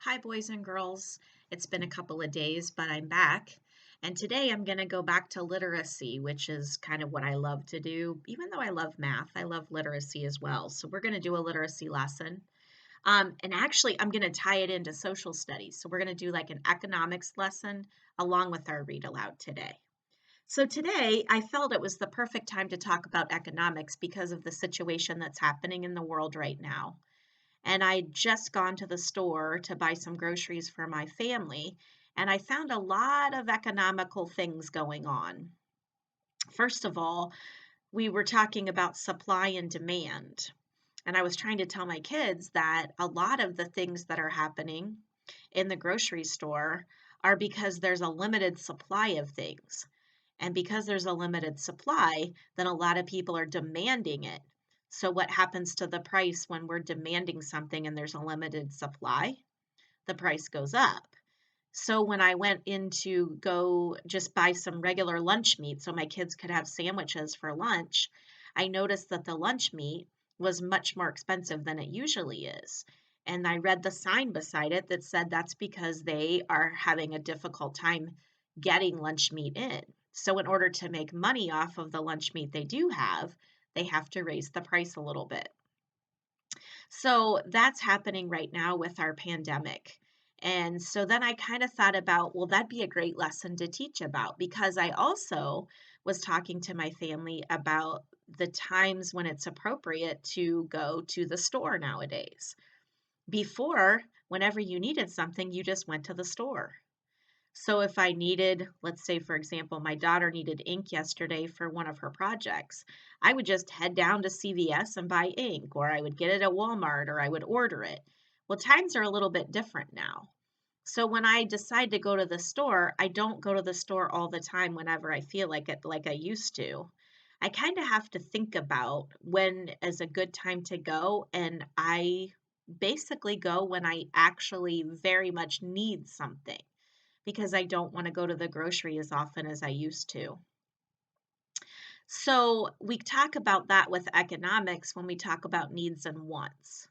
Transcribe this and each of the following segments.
Hi, boys and girls. It's been a couple of days, but I'm back. And today I'm going to go back to literacy, which is kind of what I love to do. Even though I love math, I love literacy as well. So we're going to do a literacy lesson. And actually, I'm going to tie it into social studies. So we're going to do like an economics lesson along with our read aloud today. So today, I felt it was the perfect time to talk about economics because of the situation that's happening in the world right now. And I'd just gone to the store to buy some groceries for my family, and I found a lot of economical things going on. First of all, we were talking about supply and demand. And I was trying to tell my kids that a lot of the things that are happening in the grocery store are because there's a limited supply of things. And because there's a limited supply, then a lot of people are demanding it. So, what happens to the price when we're demanding something and there's a limited supply? The price goes up. So, when I went in to go just buy some regular lunch meat so my kids could have sandwiches for lunch, I noticed that the lunch meat was much more expensive than it usually is. And I read the sign beside it that said that's because they are having a difficult time getting lunch meat in. So, in order to make money off of the lunch meat they have to raise the price a little bit. So, that's happening right now with our pandemic. And so then I kind of thought about, well, that'd be a great lesson to teach about because I also was talking to my family about the times when it's appropriate to go to the store nowadays. Before, whenever you needed something, you just went to the store. So if I needed, let's say, for example, my daughter needed ink yesterday for one of her projects, I would just head down to CVS and buy ink, or I would get it at Walmart, or I would order it. Well, times are a little bit different now. So when I decide to go to the store, I don't go to the store all the time whenever I feel like it, like I used to. I kind of have to think about when is a good time to go, and I basically go when I actually very much need something because I don't want to go to the grocery as often as I used to. So we talk about that with economics when we talk about needs and wants.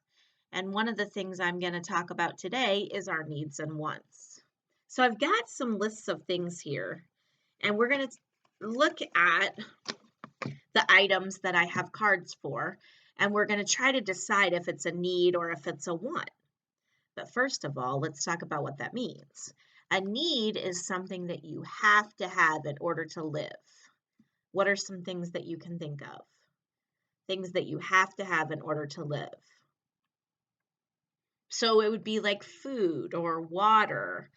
And one of the things I'm going to talk about today is our needs and wants. So I've got some lists of things here, and we're going to look at the items that I have cards for, and we're going to try to decide if it's a need or if it's a want. But first of all, let's talk about what that means. A need is something that you have to have in order to live. What are some things that you can think of? Things that you have to have in order to live. So it would be like food or water,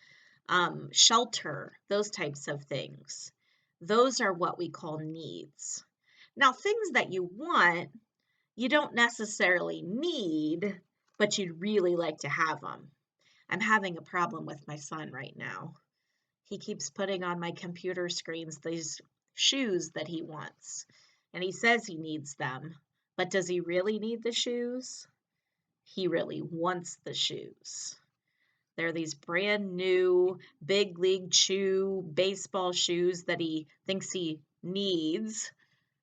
shelter, those types of things. Those are what we call needs. Now, things that you want, you don't necessarily need, but you'd really like to have them. I'm having a problem with my son right now. He keeps putting on my computer screens these shoes that he wants, and he says he needs them, but does he really need the shoes? He really wants the shoes. They're these brand new big league chew baseball shoes that he thinks he needs.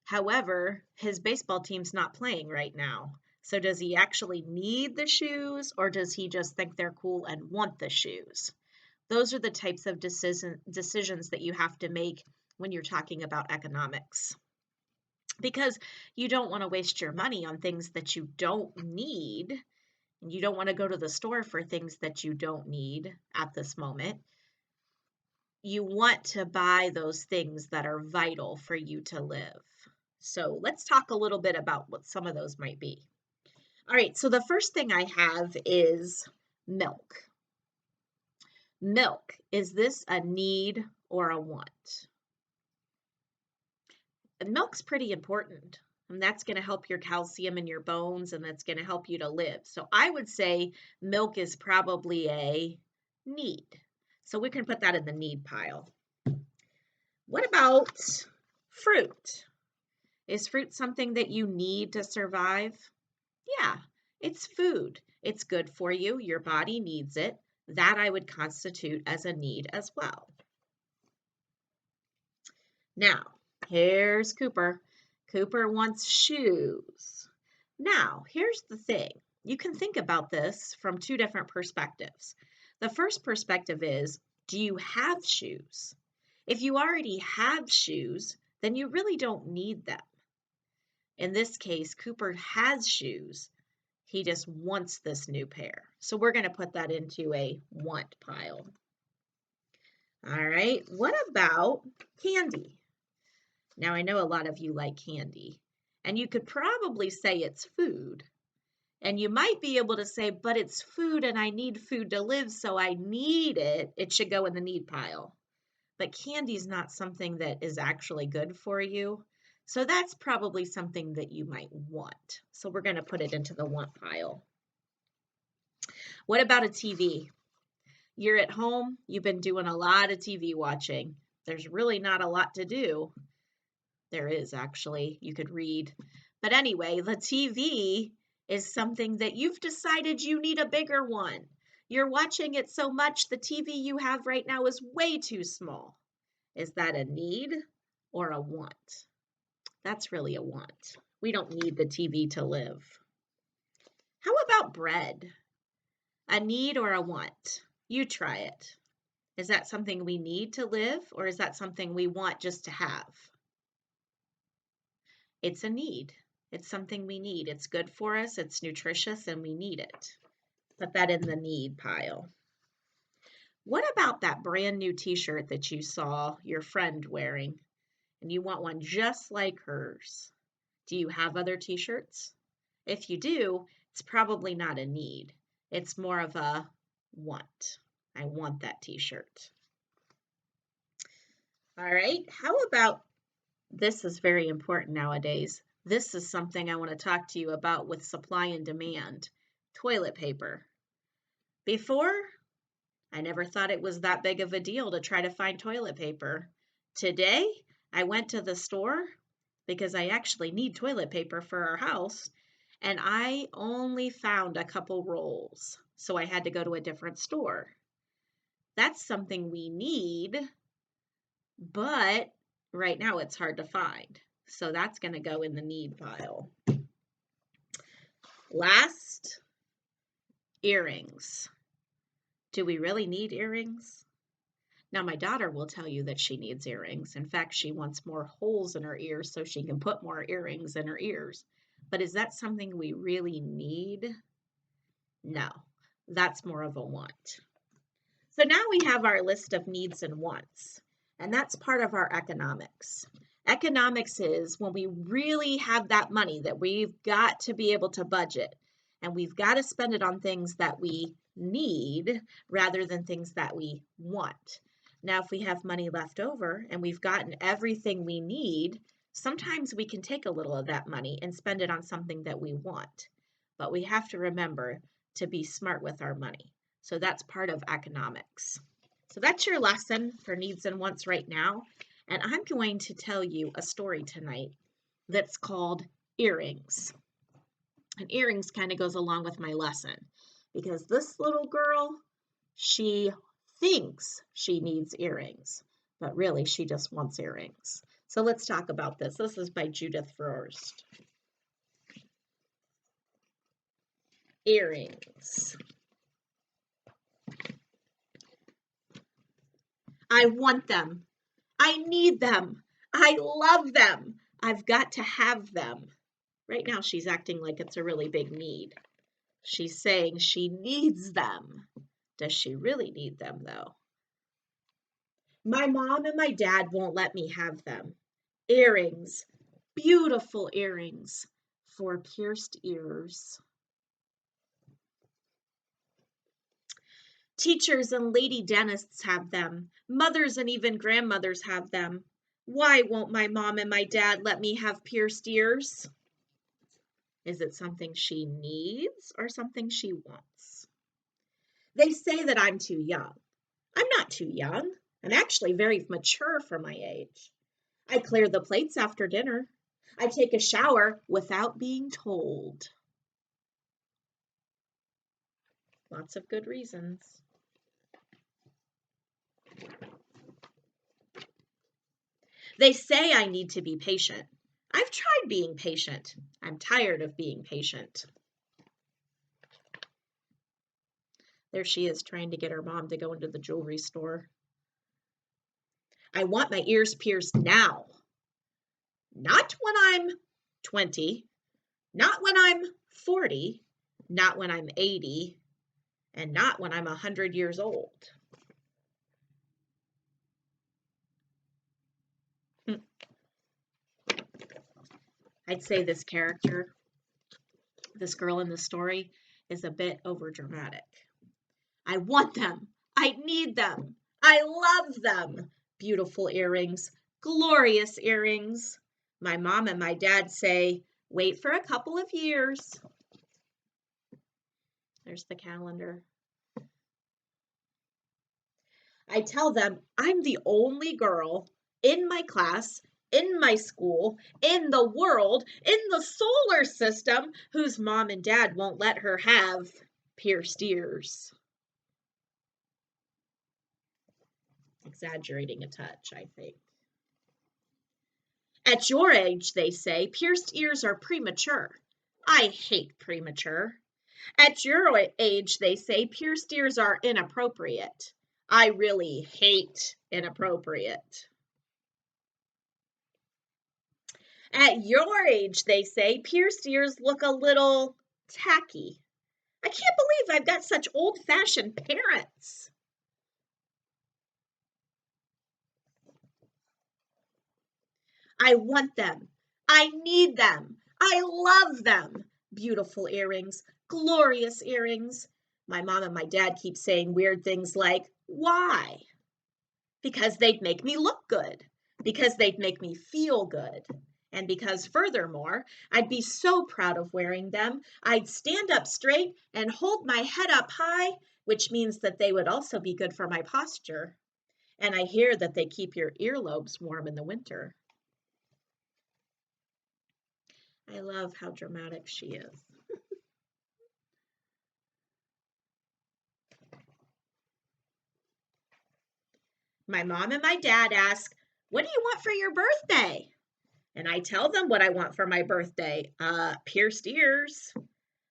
However, his baseball team's not playing right now. So does he actually need the shoes or does he just think they're cool and want the shoes? Those are the types of decisions that you have to make when you're talking about economics. Because you don't want to waste your money on things that you don't need. And you don't want to go to the store for things that you don't need at this moment. You want to buy those things that are vital for you to live. So let's talk a little bit about what some of those might be. All right, so the first thing I have is milk. Milk, is this a need or a want? And milk's pretty important, and that's going to help your calcium in your bones, and that's going to help you to live. So I would say milk is probably a need. So we can put that in the need pile. What about fruit? Is fruit something that you need to survive? Yeah, it's food. It's good for you. Your body needs it. That I would constitute as a need as well. Now, here's Cooper. Cooper wants shoes. Now, here's the thing. You can think about this from two different perspectives. The first perspective is, do you have shoes? If you already have shoes, then you really don't need them. In this case, Cooper has shoes. He just wants this new pair. So we're going to put that into a want pile. All right, what about candy? Now, I know a lot of you like candy, and you could probably say it's food. And you might be able to say, but it's food and I need food to live, so I need it. It should go in the need pile. But candy is not something that is actually good for you. So that's probably something that you might want. So we're going to put it into the want pile. What about a TV? You're at home, you've been doing a lot of TV watching. There's really not a lot to do. There is actually, you could read. But anyway, the TV is something that you've decided you need a bigger one. You're watching it so much, the TV you have right now is way too small. Is that a need or a want? That's really a want. We don't need the TV to live. How about bread? A need or a want? You try it. Is that something we need to live, or is that something we want just to have? It's a need. It's something we need. It's good for us, it's nutritious, and we need it. Put that in the need pile. What about that brand new t-shirt that you saw your friend wearing, and you want one just like hers? Do you have other t-shirts? If you do, it's probably not a need. It's more of a want. I want that t-shirt. All right, how about, this is very important nowadays. This is something I want to talk to you about with supply and demand. Toilet paper. Before, I never thought it was that big of a deal to try to find toilet paper. Today, I went to the store because I actually need toilet paper for our house, and I only found a couple rolls, so I had to go to a different store. That's something we need, but right now it's hard to find, so that's going to go in the need pile. Last, earrings. Do we really need earrings? Now, my daughter will tell you that she needs earrings. In fact, she wants more holes in her ears so she can put more earrings in her ears. But is that something we really need? No, that's more of a want. So now we have our list of needs and wants, and that's part of our economics. Economics is when we really have that money that we've got to be able to budget, and we've got to spend it on things that we need rather than things that we want. Now, if we have money left over and we've gotten everything we need, sometimes we can take a little of that money and spend it on something that we want. But we have to remember to be smart with our money. So that's part of economics. So that's your lesson for needs and wants right now. And I'm going to tell you a story tonight that's called Earrings. And earrings kind of goes along with my lesson because this little girl, she thinks she needs earrings, but really she just wants earrings. So let's talk about this. This is by Judith Frost. Earrings. I want them. I need them. I love them. I've got to have them. Right now she's acting like it's a really big need. She's saying she needs them. Does she really need them, though? My mom and my dad won't let me have them. Earrings, beautiful earrings for pierced ears. Teachers and lady dentists have them. Mothers and even grandmothers have them. Why won't my mom and my dad let me have pierced ears? Is it something she needs or something she wants? They say that I'm too young. I'm not too young. I'm actually very mature for my age. I clear the plates after dinner. I take a shower without being told. Lots of good reasons. They say I need to be patient. I've tried being patient. I'm tired of being patient. There she is trying to get her mom to go into the jewelry store. I want my ears pierced now. Not when I'm 20, not when I'm 40, not when I'm 80, and not when I'm 100 years old. I'd say this character, this girl in the story, is a bit overdramatic. I want them. I need them. I love them. Beautiful earrings, glorious earrings. My mom and my dad say, wait for a couple of years. There's the calendar. I tell them I'm the only girl in my class, in my school, in the world, in the solar system whose mom and dad won't let her have pierced ears. Exaggerating a touch, I think. At your age, they say, pierced ears are premature. I hate premature. At your age, they say, pierced ears are inappropriate. I really hate inappropriate. At your age, they say, pierced ears look a little tacky. I can't believe I've got such old-fashioned parents. I want them. I need them. I love them. Beautiful earrings, glorious earrings. My mom and my dad keep saying weird things like, why? Because they'd make me look good, because they'd make me feel good, and because furthermore, I'd be so proud of wearing them, I'd stand up straight and hold my head up high, which means that they would also be good for my posture. And I hear that they keep your earlobes warm in the winter. I love how dramatic she is. My mom and my dad ask, what do you want for your birthday? And I tell them what I want for my birthday. Pierced ears.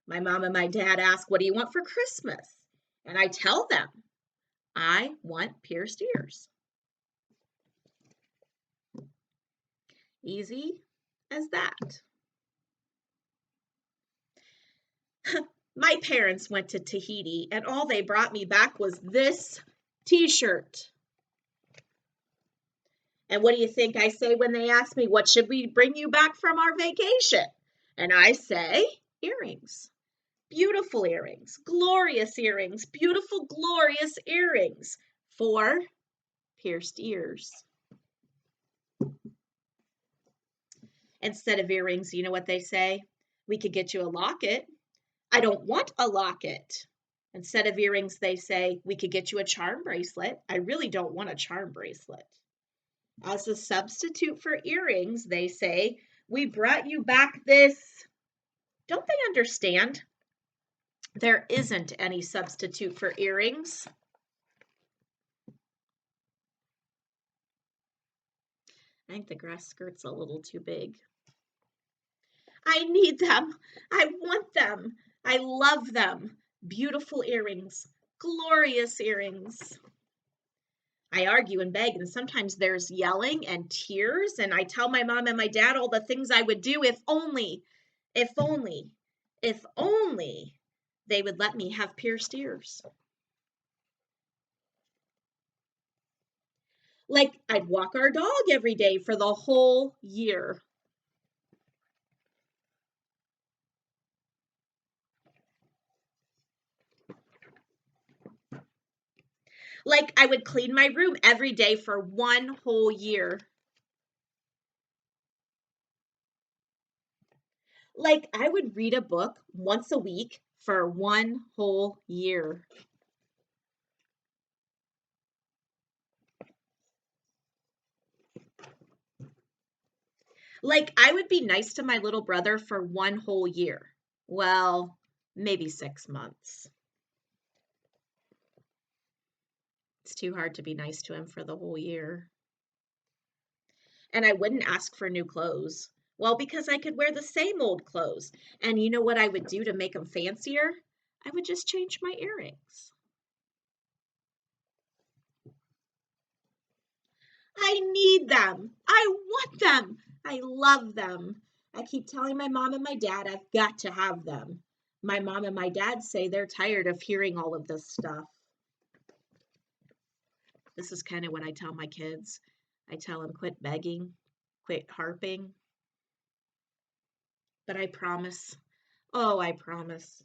My mom and my dad ask, what do you want for Christmas? And I tell them, I want pierced ears. Easy as that. My parents went to Tahiti and all they brought me back was this t-shirt. And what do you think I say when they ask me, what should we bring you back from our vacation? And I say, earrings. Beautiful earrings, glorious earrings, beautiful, glorious earrings for pierced ears. Instead of earrings, you know what they say? We could get you a locket. I don't want a locket. Instead of earrings, they say, we could get you a charm bracelet. I really don't want a charm bracelet. As a substitute for earrings, they say, we brought you back this. Don't they understand? There isn't any substitute for earrings. I think the grass skirt's a little too big. I need them. I want them. I love them. Beautiful earrings. Glorious earrings. I argue and beg, and sometimes there's yelling and tears, and I tell my mom and my dad all the things I would do if only, if only, if only they would let me have pierced ears. Like I'd walk our dog every day for the whole year. Like I would clean my room every day for one whole year. Like I would read a book once a week for one whole year. Like I would be nice to my little brother for one whole year. Well, maybe 6 months. It's too hard to be nice to him for the whole year. And I wouldn't ask for new clothes. Well, because I could wear the same old clothes. And you know what I would do to make them fancier? I would just change my earrings. I need them. I want them. I love them. I keep telling my mom and my dad I've got to have them. My mom and my dad say they're tired of hearing all of this stuff. This is kind of what I tell my kids. I tell them quit begging, quit harping. But I promise, oh, I promise,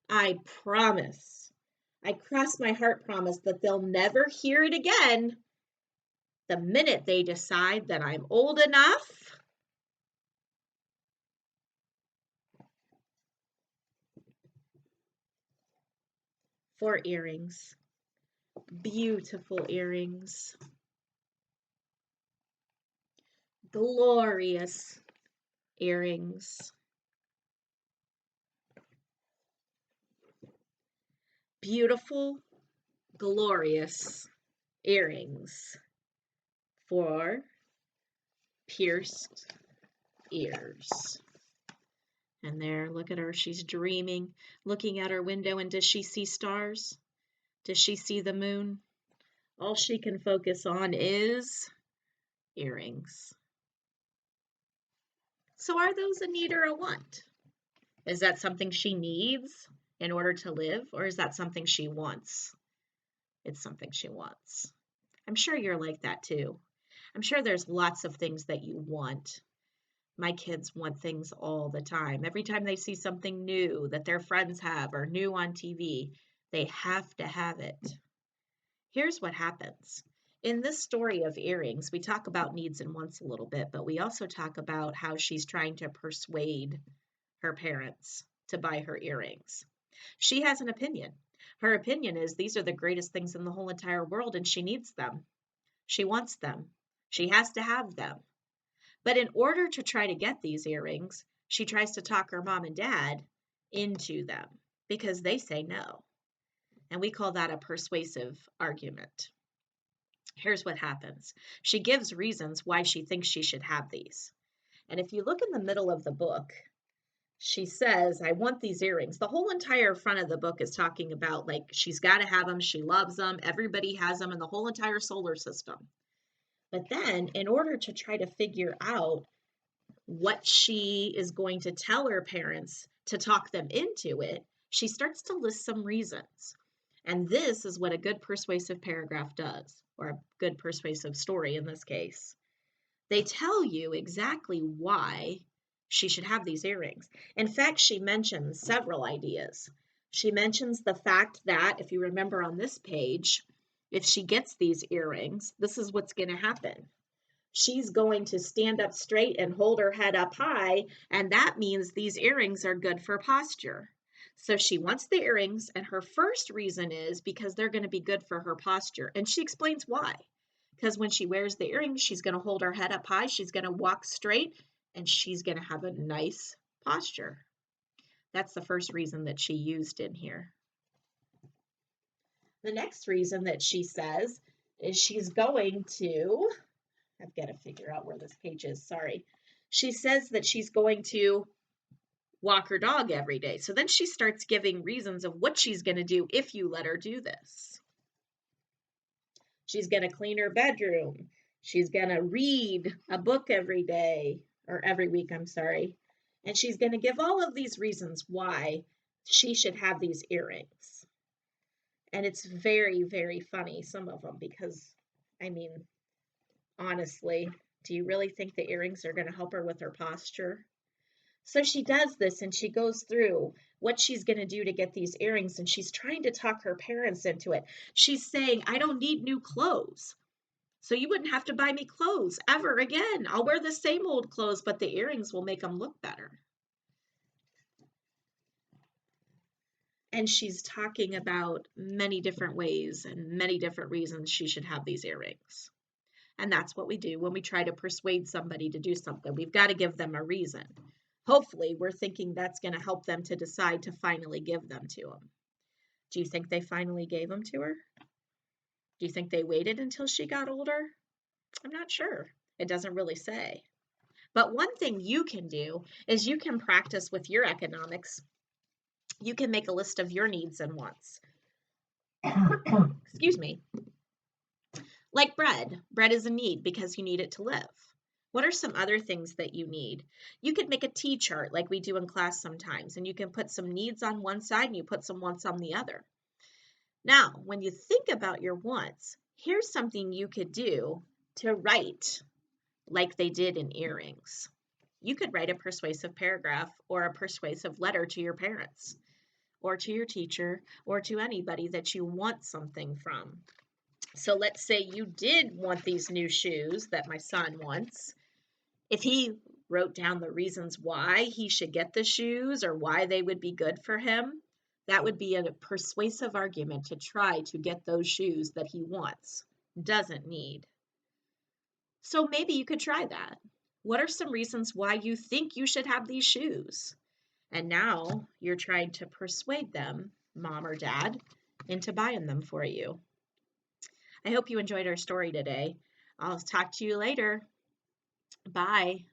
I promise, I cross my heart promise that they'll never hear it again the minute they decide that I'm old enough for earrings. Beautiful earrings. Glorious earrings. Beautiful, glorious earrings for pierced ears. And there, look at her. She's dreaming, looking out her window. And does she see stars? Does she see the moon? All she can focus on is earrings. So are those a need or a want? Is that something she needs in order to live, or is that something she wants? It's something she wants. I'm sure you're like that too. I'm sure there's lots of things that you want. My kids want things all the time. Every time they see something new that their friends have or new on TV, they have to have it. Here's what happens. In this story of earrings, we talk about needs and wants a little bit, but we also talk about how she's trying to persuade her parents to buy her earrings. She has an opinion. Her opinion is these are the greatest things in the whole entire world, and she needs them. She wants them. She has to have them. But in order to try to get these earrings, she tries to talk her mom and dad into them because they say no. And we call that a persuasive argument. Here's what happens. She gives reasons why she thinks she should have these. And if you look in the middle of the book, she says, I want these earrings. The whole entire front of the book is talking about like she's got to have them. She loves them. Everybody has them in the whole entire solar system. But then in order to try to figure out what she is going to tell her parents to talk them into it, she starts to list some reasons. And this is what a good persuasive paragraph does, or a good persuasive story in this case. They tell you exactly why she should have these earrings. In fact, she mentions several ideas. She mentions the fact that, if you remember on this page, if she gets these earrings, this is what's going to happen. She's going to stand up straight and hold her head up high, and that means these earrings are good for posture. So she wants the earrings, and her first reason is because they're going to be good for her posture. And she explains why. Because when she wears the earrings, she's going to hold her head up high, she's going to walk straight, and she's going to have a nice posture. That's the first reason that she used in here. The next reason that she says is she's going to, I've got to figure out where this page is, sorry. She says that she's going to walk her dog every day. So then she starts giving reasons of what she's going to do if you let her do this. She's going to clean her bedroom. She's going to read a book every day, or every week, I'm sorry. And she's going to give all of these reasons why she should have these earrings. And it's very, very funny, some of them, because, I mean, honestly, do you really think the earrings are going to help her with her posture? So she does this and she goes through what she's going to do to get these earrings, and she's trying to talk her parents into it. She's saying, I don't need new clothes. So you wouldn't have to buy me clothes ever again. I'll wear the same old clothes, but the earrings will make them look better. And she's talking about many different ways and many different reasons she should have these earrings. And that's what we do when we try to persuade somebody to do something. We've got to give them a reason. Hopefully, we're thinking that's going to help them to decide to finally give them to them. Do you think they finally gave them to her? Do you think they waited until she got older? I'm not sure. It doesn't really say. But one thing you can do is you can practice with your economics. You can make a list of your needs and wants. Excuse me. Like bread. Bread is a need because you need it to live. What are some other things that you need? You could make a T chart like we do in class sometimes, and you can put some needs on one side and you put some wants on the other. Now, when you think about your wants, here's something you could do to write like they did in earrings. You could write a persuasive paragraph or a persuasive letter to your parents or to your teacher or to anybody that you want something from. So let's say you did want these new shoes that my son wants. If he wrote down the reasons why he should get the shoes or why they would be good for him, that would be a persuasive argument to try to get those shoes that he wants, doesn't need. So maybe you could try that. What are some reasons why you think you should have these shoes? And now you're trying to persuade them, mom or dad, into buying them for you. I hope you enjoyed our story today. I'll talk to you later. Bye.